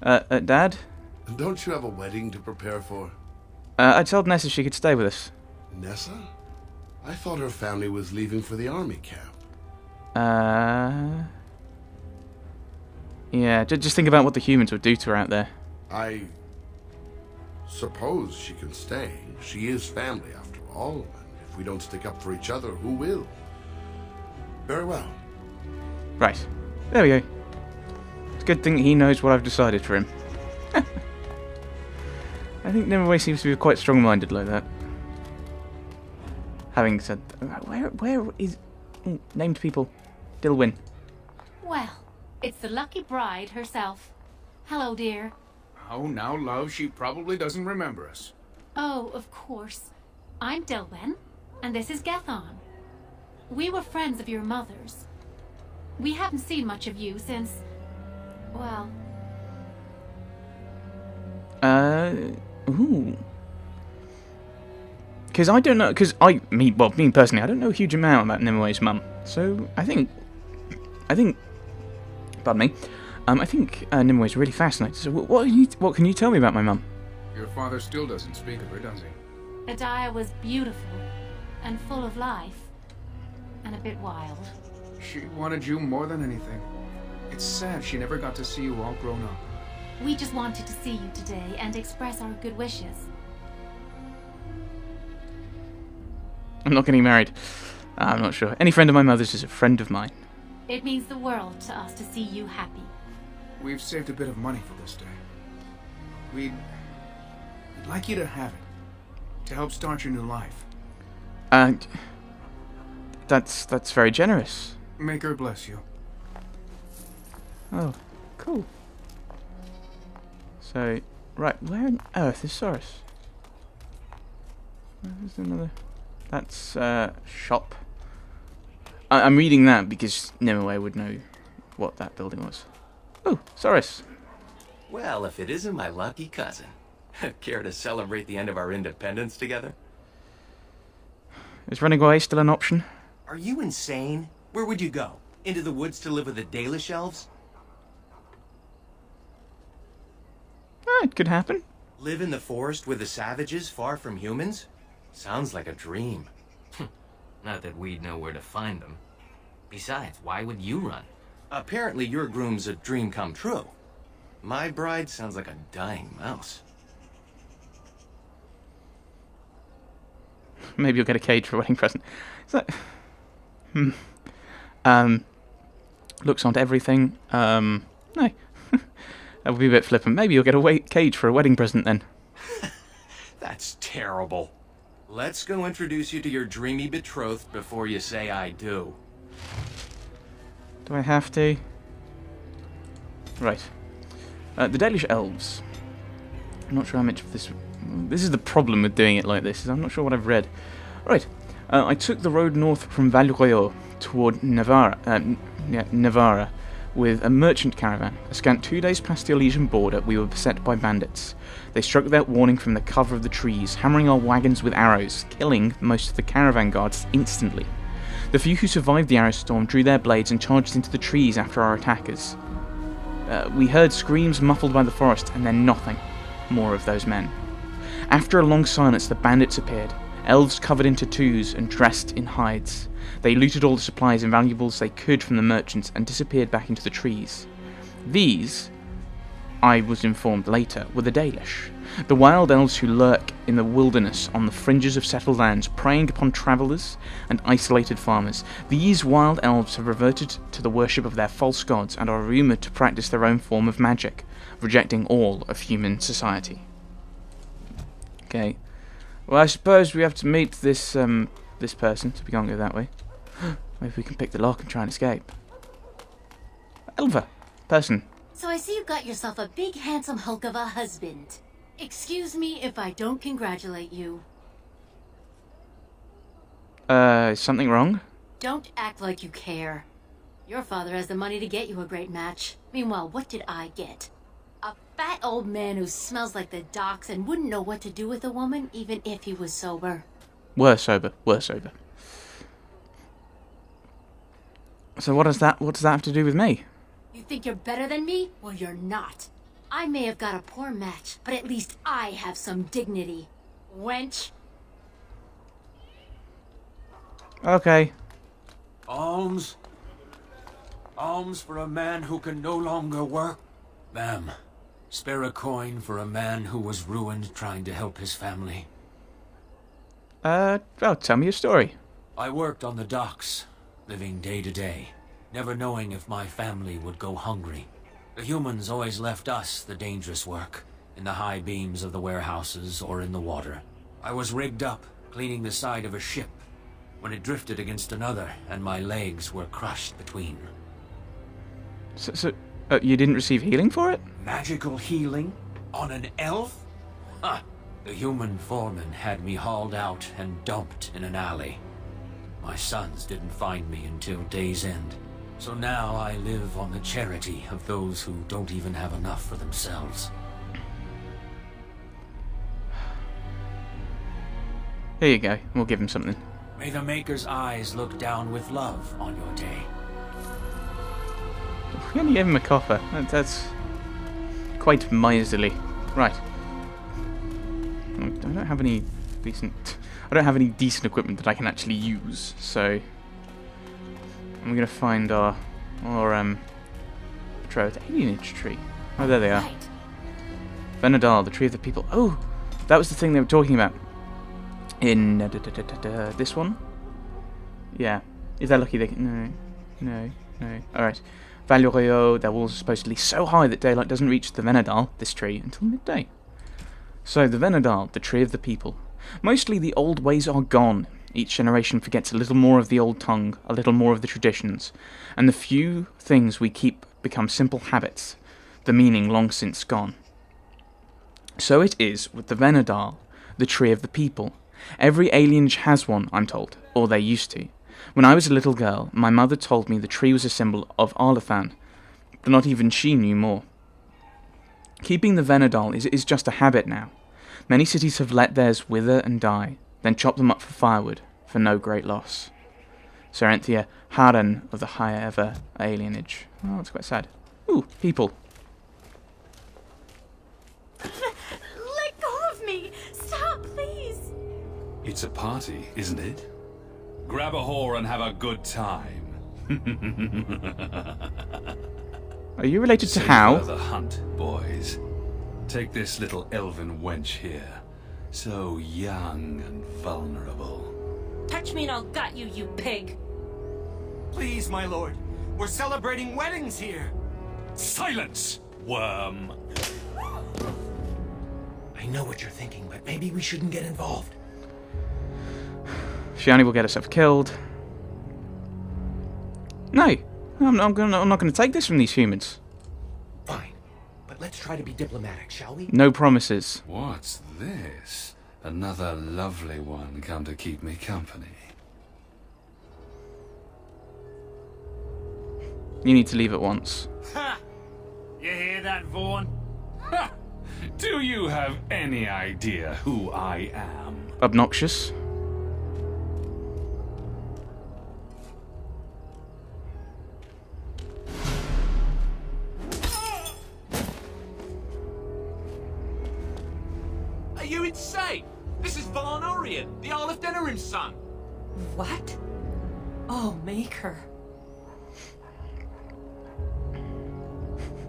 Dad? Don't you have a wedding to prepare for? I told Nessa she could stay with us. Nessa? I thought her family was leaving for the army camp. Yeah, just think about what the humans would do to her out there. I suppose she can stay. She is family, after all, and if we don't stick up for each other, who will? Very well. Right. There we go. It's a good thing he knows what I've decided for him. I think Nimue seems to be quite strong-minded like that. Having said that, where is... Oh, named people. Dilwyn. Well, it's the lucky bride herself. Hello, dear. Oh, now, love, she probably doesn't remember us. Oh, of course. I'm Dilwyn, and this is Gethon. We were friends of your mother's. We haven't seen much of you since... well... Ooh. Because I don't know, me personally, I don't know a huge amount about Nimue's mum. So, I think, pardon me, I think Nimue's really fascinating. So, what can you tell me about my mum? Your father still doesn't speak of her, does he? Adia was beautiful, and full of life, and a bit wild. She wanted you more than anything. It's sad she never got to see you all grown up. We just wanted to see you today and express our good wishes. I'm not getting married. I'm not sure. Any friend of my mother's is a friend of mine. It means the world to us to see you happy. We've saved a bit of money for this day. We'd like you to have it, to help start your new life. That's very generous. Make her bless you. Oh, cool. So, right, where on earth is Soros? There's another... That's, shop. I'm reading that because Nimue would know what that building was. Oh, Soros. Well, if it isn't my lucky cousin. Care to celebrate the end of our independence together? Is running away still an option? Are you insane? Where would you go? Into the woods to live with the Dalish elves? It could happen. Live in the forest with the savages, far from humans? Sounds like a dream. Not that we'd know where to find them. Besides, why would you run? Apparently your groom's a dream come true. My bride sounds like a dying mouse. Maybe you'll get a cage for a wedding present. Is that... Looks onto everything. No. That would be a bit flippant. Maybe you'll get a cage for a wedding present then. That's terrible. Let's go introduce you to your dreamy betrothed before you say I do. Do I have to? Right. The Dalish elves. I'm not sure how much of this... This is the problem with doing it like this, is I'm not sure what I've read. Right. I took the road north from Val-Royaux toward Navarra with a merchant caravan. A scant 2 days past the Elysian border, we were beset by bandits. They struck without warning from the cover of the trees, hammering our wagons with arrows, killing most of the caravan guards instantly. The few who survived the arrow storm drew their blades and charged into the trees after our attackers. We heard screams muffled by the forest, and then nothing more of those men. After a long silence, the bandits appeared, elves covered in tattoos and dressed in hides. They looted all the supplies and valuables they could from the merchants and disappeared back into the trees. These, I was informed later, were the Dalish, the wild elves who lurk in the wilderness on the fringes of settled lands, preying upon travellers and isolated farmers. These wild elves have reverted to the worship of their false gods and are rumoured to practice their own form of magic, rejecting all of human society. Okay. Well, I suppose we have to meet this this person, so we can't go that way. Maybe we can pick the lock and try and escape. Elva, person. So I see you got yourself a big handsome hulk of a husband. Excuse me if I don't congratulate you. Is something wrong? Don't act like you care. Your father has the money to get you a great match. Meanwhile, what did I get? A fat old man who smells like the docks and wouldn't know what to do with a woman even if he was sober. We're sober. So what does that have to do with me? You think you're better than me? Well, you're not. I may have got a poor match, but at least I have some dignity. Wench. Okay. Alms? Alms for a man who can no longer work? Ma'am, spare a coin for a man who was ruined trying to help his family. Well, tell me your story. I worked on the docks, living day to day, never knowing if my family would go hungry. The humans always left us the dangerous work, in the high beams of the warehouses or in the water. I was rigged up, cleaning the side of a ship, when it drifted against another, and my legs were crushed between. So you didn't receive healing for it? Magical healing? On an elf? Huh. The human foreman had me hauled out and dumped in an alley. My sons didn't find me until day's end. So now I live on the charity of those who don't even have enough for themselves. Here you go. We'll give him something. May the Maker's eyes look down with love on your day. We only gave him a copper. That's quite miserly. Right. I don't have any decent. I don't have any decent equipment that I can actually use. So I'm gonna find our betrothed alienage tree. Oh, there they are. Right. Venadal, the tree of the people. Oh, that was the thing they were talking about. In this one? Yeah. Is that lucky they can... No. Alright. Valorio, their walls are supposedly so high that daylight doesn't reach the Venadal, this tree, until midday. So, the Venadal, the tree of the people. Mostly the old ways are gone. Each generation forgets a little more of the old tongue, a little more of the traditions, and the few things we keep become simple habits, the meaning long since gone. So it is with the Venadal, the tree of the people. Every alienage has one, I'm told, or they used to. When I was a little girl, my mother told me the tree was a symbol of Arlathan, but not even she knew more. Keeping the Venadal is just a habit now. Many cities have let theirs wither and die, then chop them up for firewood, for no great loss. Serenthia, Haran of the higher ever alienage. Oh, that's quite sad. Ooh, people. Let go of me! Stop, please! It's a party, isn't it? Grab a whore and have a good time. Are you related to Savor How? the hunt, boys. Take this little elven wench here. So young and vulnerable. Touch me and I'll gut you, you pig! Please, my lord. We're celebrating weddings here. Silence, worm! I know what you're thinking, but maybe we shouldn't get involved. Shiani will get herself killed. No, I'm not going to take this from these humans. Fine, but let's try to be diplomatic, shall we? No promises. What's this? Another lovely one come to keep me company. You need to leave at once. Ha! You hear that, Vaughn? Ha! Do you have any idea who I am? Obnoxious. Are you insane? This is Valarn Orion, the Arl of Denerim's son. What? Oh, Maker.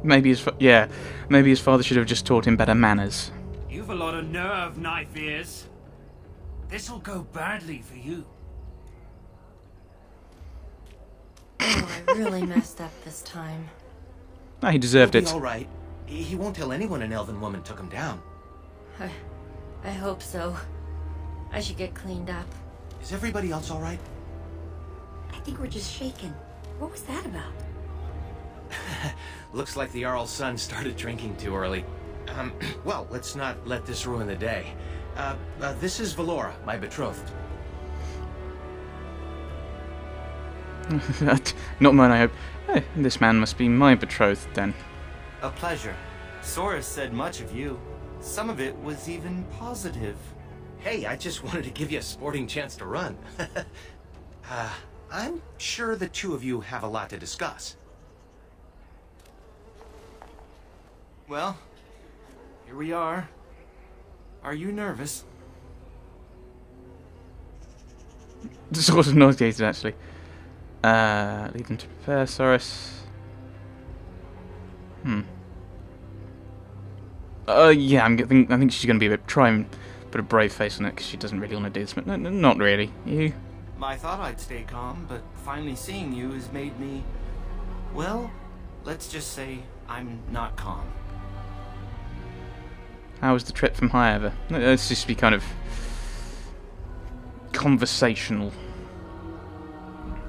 Maybe his father should have just taught him better manners. You've a lot of nerve, knife ears. This'll go badly for you. Oh, I really messed up this time. No, he deserved He'll be it. all right. He won't tell anyone an elven woman took him down. I hope so. I should get cleaned up. Is everybody else all right? I think we're just shaken. What was that about? Looks like the Arl's son started drinking too early. Well, let's not let this ruin the day. This is Valora, my betrothed. Not mine, I hope. This man must be my betrothed, then. A pleasure. Soros said much of you. Some of it was even positive. Hey, I just wanted to give you a sporting chance to run. I'm sure the two of you have a lot to discuss. Well, Here we are. Are you nervous? Sort of nauseated, actually. Leave them to prepare, Soros. Yeah, I think she's going to be try and put a brave face on it, because she doesn't really want to do this, but no, not really. You? I thought I'd stay calm, but finally seeing you has made me... Well, let's just say I'm not calm. How was the trip from Highever? Let's just be kind of conversational.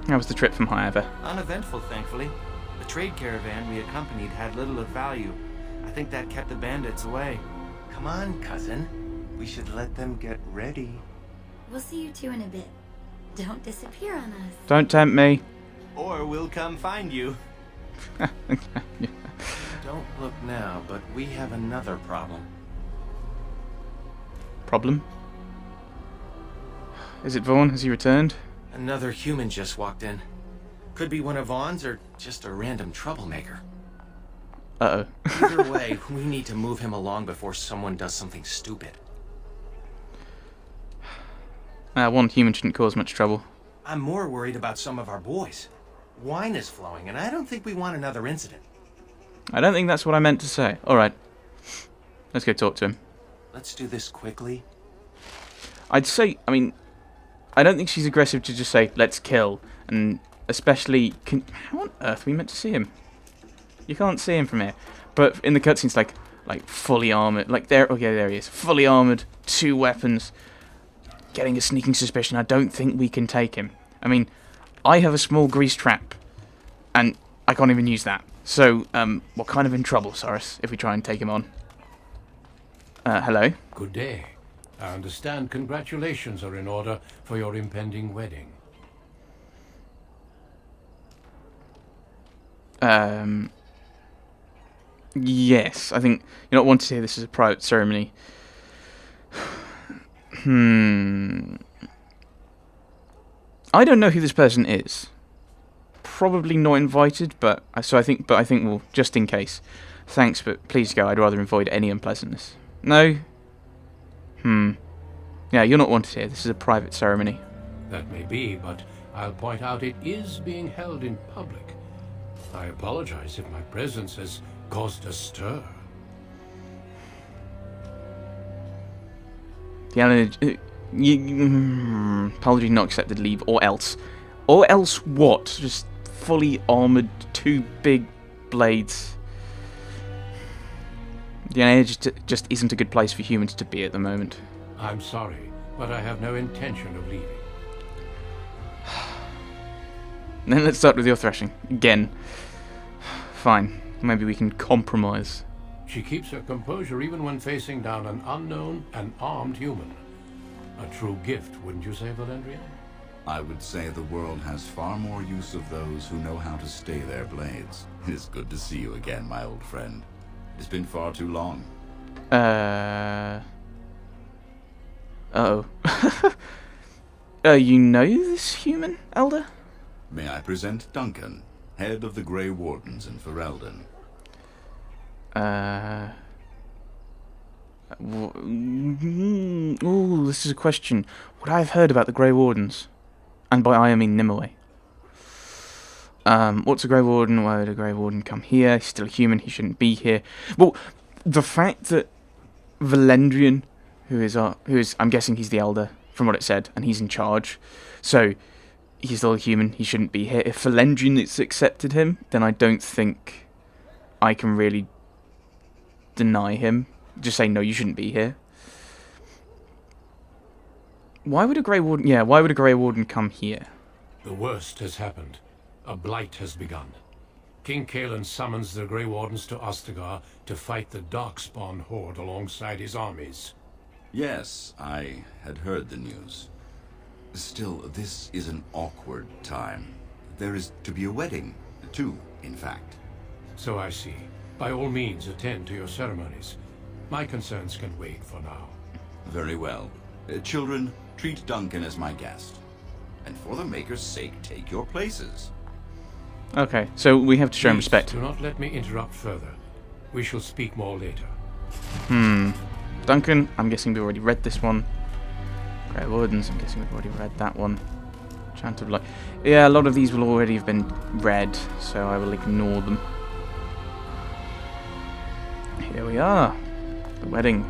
How was the trip from Highever? Uneventful, thankfully. The trade caravan we accompanied had little of value. I think that kept the bandits away. Come on, cousin. We should let them get ready. We'll see you two in a bit. Don't disappear on us. Don't tempt me. Or we'll come find you. Don't look now, but we have another problem. Problem? Is it Vaughn? Has he returned? Another human just walked in. Could be one of Vaughn's or just a random troublemaker. Uh-oh. Either way, we need to move him along before someone does something stupid. One human shouldn't cause much trouble. I'm more worried about some of our boys. Wine is flowing, and I don't think we want another incident. I don't think that's what I meant to say. Alright. Let's go talk to him. Let's do this quickly. I'd say, I mean, I don't think she's aggressive to just say, let's kill. And especially, how on earth are we meant to see him? You can't see him from here. But in the cutscenes, like fully armoured. Like, there, okay, there he is. Fully armoured, 2 weapons. Getting a sneaking suspicion. I don't think we can take him. I mean, I have a small grease trap. And I can't even use that. So, we're kind of in trouble, Soros, if we try and take him on. Hello? Good day. I understand congratulations are in order for your impending wedding. Yes, I think you're not wanting to hear this as a private ceremony. I don't know who this person is. Probably not invited, but I think we'll, just in case. Thanks, but please go. I'd rather avoid any unpleasantness. No? Yeah, you're not wanted here. This is a private ceremony. That may be, but I'll point out it is being held in public. I apologize if my presence has caused a stir. The apology not accepted, leave, or else. Or else what? Just fully armoured, 2 big blades. The age just isn't a good place for humans to be at the moment. I'm sorry, but I have no intention of leaving. Then let's start with your threshing. Again. Fine. Maybe we can compromise. She keeps her composure even when facing down an unknown and armed human. A true gift, wouldn't you say, Valendrian? I would say the world has far more use of those who know how to stay their blades. It is good to see you again, my old friend. It's been far too long. Uh-oh. You know this human, Elder? May I present Duncan, head of the Grey Wardens in Ferelden. Ooh, this is a question. Would I have heard about the Grey Wardens? And by I mean Nimue. What's a Grey Warden? Why would a Grey Warden come here? He's still a human, he shouldn't be here. Well, the fact that Valendrian, who is, I'm guessing he's the Elder, from what it said, and he's in charge, so he's still a human, he shouldn't be here. If Valendrian has accepted him, then I don't think I can really deny him. Just say, no, you shouldn't be here. Why would a Grey Warden... Yeah, why would a Grey Warden come here? The worst has happened. A blight has begun. King Kalen summons the Grey Wardens to Ostagar to fight the Darkspawn horde alongside his armies. Yes, I had heard the news. Still, this is an awkward time. There is to be a wedding. 2, in fact. So I see. By all means, attend to your ceremonies. My concerns can wait for now. Very well. Children, treat Duncan as my guest. And for the Maker's sake, take your places. Okay, so we have to show him Please, respect. Do not let me interrupt further. We shall speak more later. Duncan, I'm guessing we've already read this one. Grey Wardens, I'm guessing we've already read that one. Chant of Light. Yeah, a lot of these will already have been read, so I will ignore them. Here we are. The wedding.